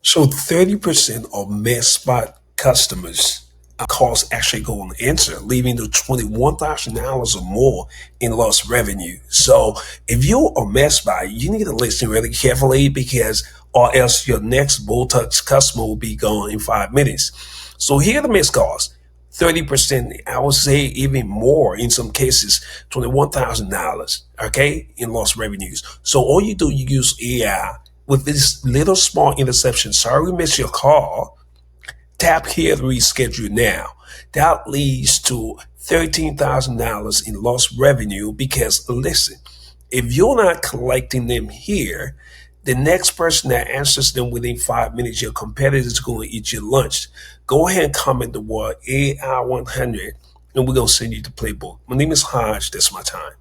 So 30% of med spot customers calls actually go unanswered, leaving to $21,000 or more in lost revenue. So if you're a med spot, you need to listen really carefully because or else your next Botox customer will be gone in 5 minutes. So here are the missed calls. 30%, I would say even more in some cases, $21,000, okay, in lost revenues. So all you do, you use AI with this little small interception. Sorry we missed your call. Tap here to reschedule now. That leads to $13,000 in lost revenue because listen, if you're not collecting them here, the next person that answers them within 5 minutes, your competitor is going to eat your lunch. Go ahead and comment the word AI100 and we're going to send you the playbook. My name is Hodge. That's my time.